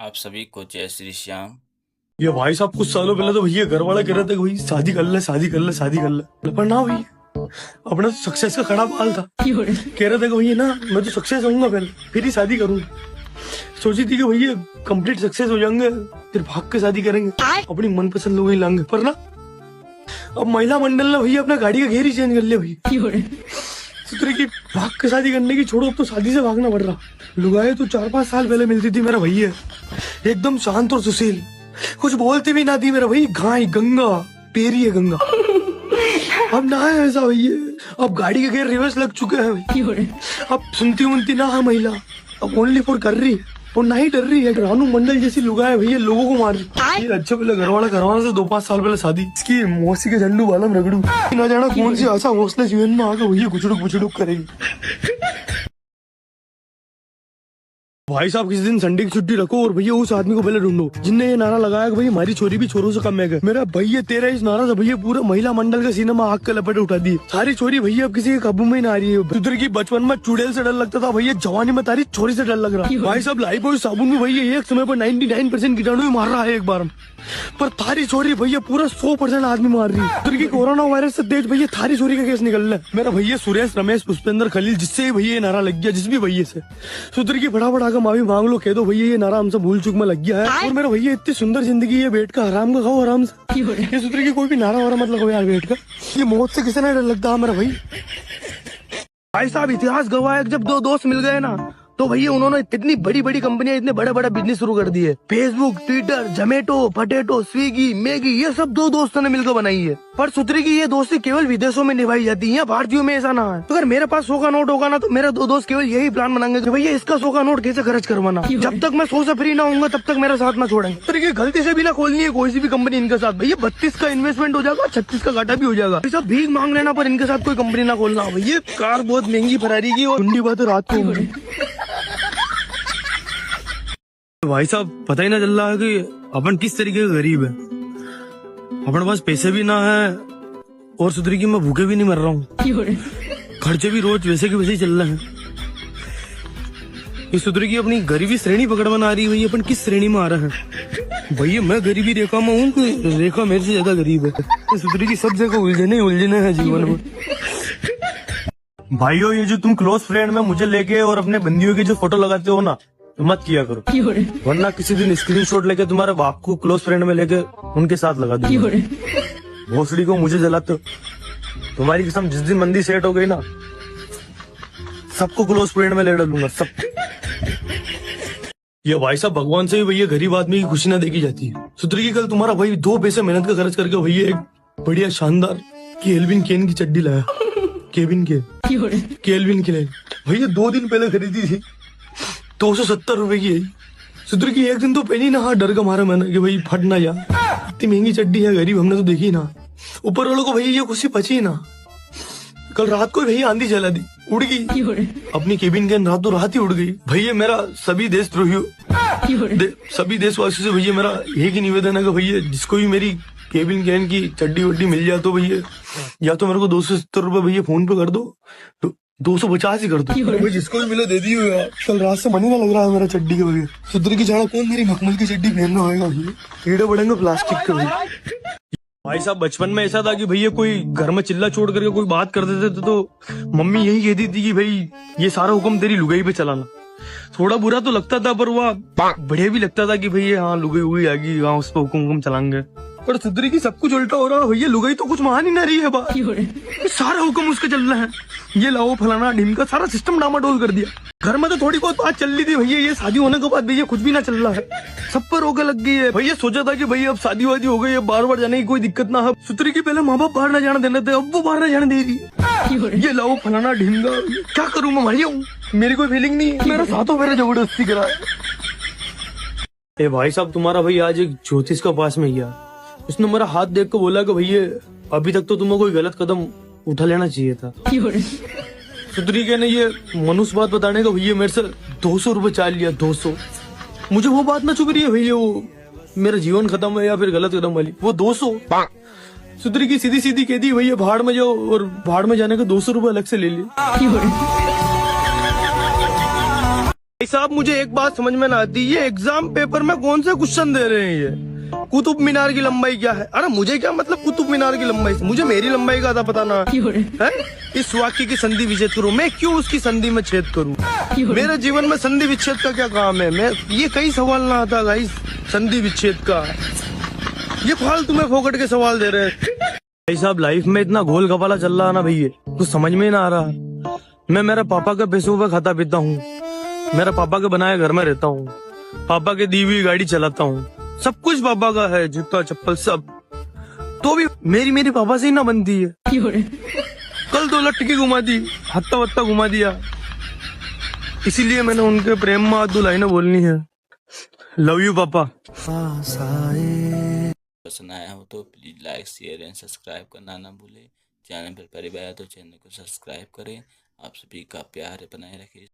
आप सभी को जय श्री श्याम। ये भाई साहब कुछ सालों पहले तो भैया घर वाला कह रहे थे कि भाई शादी कर ले शादी कर ले शादी कर ले, पर ना भैया अपना तो सक्सेस का खड़ा पाल था। कह रहे थे कि भैया ना मैं तो सक्सेस होऊंगा पहले फिर ही शादी करूंगा। सोची थी कि भैया कंप्लीट सक्सेस हो जाएंगे फिर भाग के शादी करेंगे, अपनी मनपसंद लोग ही लाएंगे। पर ना अब महिला मंडल ने भैया अपना गाड़ी का घेर ही चेंज कर लिया भैया। सोच की भाग के शादी करने की छोड़ो, अब तो शादी से भागना पड़ रहा। लुगाई तो 4-5 साल पहले मिलती थी मेरा भैया, एकदम शांत और सुशील, कुछ बोलती भी ना थी मेरा भाई। गाय गंगा पेरी है गंगा। अब ना है ऐसा भैया, अब गाड़ी के घेर रिवर्स लग चुके हैं भाई। अब सुनती उनती ना है महिला, अब ओनली फॉर कर रही है और ना ही डर रही है। रानू मंडल जैसी लुगाई भैया लोगों को मार रही। ये अच्छा पहले घरवाला करवाना से 2-5 साल पहले शादी, इसकी मौसी के झंडू बालम रगड़ू, ना जाना कौन सी आशा हौसला जीवन में आकर भैया गुचड़ुक बुचड़ुक करेगी। भाई साहब किसी दिन संडे की छुट्टी रखो और भैया उस आदमी को पहले ढूंढो जिनने ये नारा लगाया कि भाई हमारी छोरी भी छोरों से कम है। मेरा भैया तेरा इस नारा से भैया पूरा महिला मंडल का सिनेमा आग के लपेटे उठा दी। सारी छोरी भैया अब किसी के काबू में ही ना आ रही है। उधर की बचपन में चुड़ैल से डर लगता था, भैया जवानी में तारी छोरी से डर लग रहा। भाई साहब लाइफबॉय साबुन में भैया एक समय पर 99% कीटाणु मार रहा है एक बार, पर थारी छोरी भैया पूरा 100% आदमी मार रही है। उधर की कोरोना वायरस से तेज भैया थारी छोरी का केस निकल रहा है। मेरा भैया सुरेश रमेश पुष्पेंद्र खलील जिससे भैया ये नारा लग गया, जिस भी भैया से सुधर की फटाफट आकर माफी मांग लो, कह दो भैया ये नारा हमसे भूल चूक में लग गया है। और मेरा भैया इतनी सुंदर जिंदगी है, बैठ का हराम का खाओ आराम से। ये सुधर की कोई भी नारा वारा मतलब यार बैठ का, ये मौत से किसी ने डर लगता है मेरा भाई। भाई साहब इतिहास गवाह है, जब दो दोस्त मिल गए ना तो भैया उन्होंने इतनी बड़ी बड़ी कंपनियां इतने बड़ा बड़ा बिजनेस शुरू कर दिए। Facebook, Twitter, Zomato, potato, Swiggy, Maggi, ये सब दो दोस्तों ने मिलकर बनाई है। पर सुतरी की ये दोस्ती केवल विदेशों में निभाई जाती है, भारतीयों में ऐसा ना है। तो अगर मेरे पास 100 का नोट होगा ना तो मेरे दो दोस्त केवल यही प्लान बनाएंगे कि भैया इसका 100 का नोट कैसे खर्च करवाना। जब तक मैं 100 से फ्री ना होऊंगा तब तक मेरा साथ ना छोड़ेंगे। तरीके गलती से भी ना खोलनी है कोई सी भी कंपनी इनके साथ। भैया 32 का इन्वेस्टमेंट हो जाएगा, 36 का घाटा भी हो जाएगा। सब भीख मांग लेना पर इनके साथ कोई कंपनी ना खोलना। भैया कार बहुत महंगी फरारी की और ठंडी बात है रात को होगी। भाई साहब पता ही ना चल रहा है कि अपन किस तरीके का गरीब है। अपन पास पैसे भी ना है और सुधरी की मैं भूखे भी नहीं मर रहा हूँ। खर्चे भी रोज वैसे के वैसे ही चल रहे हैं। ये सुधरी की अपनी गरीबी श्रेणी पकड़ बना रही है। अपन किस श्रेणी में आ रहे हैं भैया? मैं गरीबी रेखा में हूँ कि रेखा मेरे से ज्यादा गरीब है। सुधरी की सब जगह उलझने हैं जीवन में। भाइयों ये जो तुम क्लोज फ्रेंड में मुझे लेके और अपने बंदियों की जो फोटो लगाते हो ना, तो मत किया करो, वरना किसी दिन स्क्रीनशॉट लेके तुम्हारे बाप को क्लोज फ्रेंड में लेके उनके साथ लगा दूंगा। भोसड़ी को मुझे जलाते हो, तुम्हारी कसम जिस दिन मंदी सेट हो गई ना सबको क्लोज फ्रेंड में ले डालूंगा सब। ये भाई साहब भगवान से भी भैया गरीब आदमी की खुशी ना देखी जाती है। सुधरी की कल तुम्हारा भाई 2 पैसे मेहनत का खर्च करके भैया एक बढ़िया शानदार केल्विन केन की चड्डी लाया। केल्विन के भैया 2 दिन पहले खरीदी थी, 270 रुपए की है। सुधर की एक दिन तो पहनी ना, हाँ डर का मारा मैंने कि भाई फट ना जा, इतनी महंगी चड्डी है, गरीब हमने तो देखी ना। ऊपर वालों को भैया ये खुशी बची ना। कल रात को भैया आंधी चला दी, उड़ गई अपनी केबिन के, रात तो रात ही उड़ गई। भैया मेरा सभी देशद्रोहियों सभी देशवासियों से भैया मेरा एक ही निवेदन है कि भैया जिसको भी मेरी केबिन कैन की चड्डी वड्डी मिल जाए तो भैया या तो मेरे को 270 रुपए भैया फोन पे कर दो, तो 250 ही कर दो। भाई जिसको भी मिले दे दी हो यार। कल रात से मन ही ना लग रहा है मेरा चड्डी के बगैर। सुधर की जाना कौन मेरी मखमल की चड्डी पहनना होगा भैया, कीड़े बढ़ेंगे प्लास्टिक के भैया। भाई साहब बचपन में ऐसा था कि भैया कोई घर में चिल्ला छोड़ करके कोई बात कर देते थे तो मम्मी यही कहती थी कि भाई ये सारा हुक्म तेरी लुगाई पे चलाना। थोड़ा बुरा तो लगता था पर वह बढ़िया भी लगता था कि भैया हाँ लुगाई हुई आ गई, हाँ उस पर हुक्म चलाएंगे। पर सुधरी की सब कुछ उल्टा हो रहा है भैया, लुगाई तो कुछ मान ही ना रही है बात। सारा हुक्म उसका चल रहा है, ये लाओ फलाना ढिमका, सारा सिस्टम डामाडोल कर दिया। घर में तो थोड़ी बहुत बात चल रही थी भैया, ये शादी होने के बाद भैया कुछ भी ना चल रहा है, सब पर रोके लग गई है। भैया सोचा था कि भैया अब शादी वादी हो गई, अब बार बार जाने की कोई दिक्कत ना है। सुधरी की पहले माँ बाप बाहर ना जाने देने थे, अब वो बाहर ना जाने दे रही। ये लाओ फलाना ढिमका, क्या करूँ मैं भैया, मेरी कोई फीलिंग नहीं है, मेरा साथों मेरा जबरदस्ती करा। ए भाई साहब तुम्हारा भैया आज एक ज्योतिष का पास में गया, उसने मेरा हाथ देख कर बोला कि भैया अभी तक तो तुम्हें कोई गलत कदम उठा लेना चाहिए था। सुधरी के ने ये मनुष्य बात बताने का भैया मेरे से 200 रुपए चाल लिया, 200। मुझे वो बात ना चुभ रही है भैया, वो मेरा जीवन खत्म है या फिर गलत कदम वाली, वो 200। सुधरी की सीधी सीधी कह दी भैया भाड़ में जाओ, और भाड़ में जाने का 200 रुपए अलग से ले लिए। भाई साहब मुझे एक बात समझ में ना आती, ये एग्जाम पेपर में कौन से क्वेश्चन दे रहे हैं ये? कुतुब मीनार की लंबाई क्या है? अरे मुझे क्या मतलब कुतुब मीनार की लंबाई से, मुझे मेरी लंबाई का था पता ना है? इस वाक्य की संधि विच्छेद करूं, मैं क्यों उसकी संधि में छेद करूं? मेरे जीवन में संधि विच्छेद का क्या काम है? मैं ये कई सवाल ना आता गाइस संधि विच्छेद का, ये फालतू में फोकट के सवाल दे रहे हैं। भाई साहब लाइफ में इतना गोल गपाला चल रहा है ना भैया, कुछ समझ में ही ना आ रहा। मैं मेरे पापा के पैसों पे खाता पीता हूँ, मेरे पापा के बनाए घर में रहता हूँ, पापा के दी हुई गाड़ी चलाता हूँ, सब कुछ पापा का है, जूता चप्पल सब, तो भी मेरी पापा से ही ना बनती है। कल 2 लटकी घुमा दी, हत्ता वत्ता घुमा दिया, इसीलिए मैंने उनके प्रेम में 2 लाइनें बोलनी है। लव यू पापा। पसंद आया हो तो please like share and subscribe करना ना भूलें। चैनल पर पहली बार आए तो चैनल को सब्सक्राइब करें। आप सभी का प्यार बनाए रखें।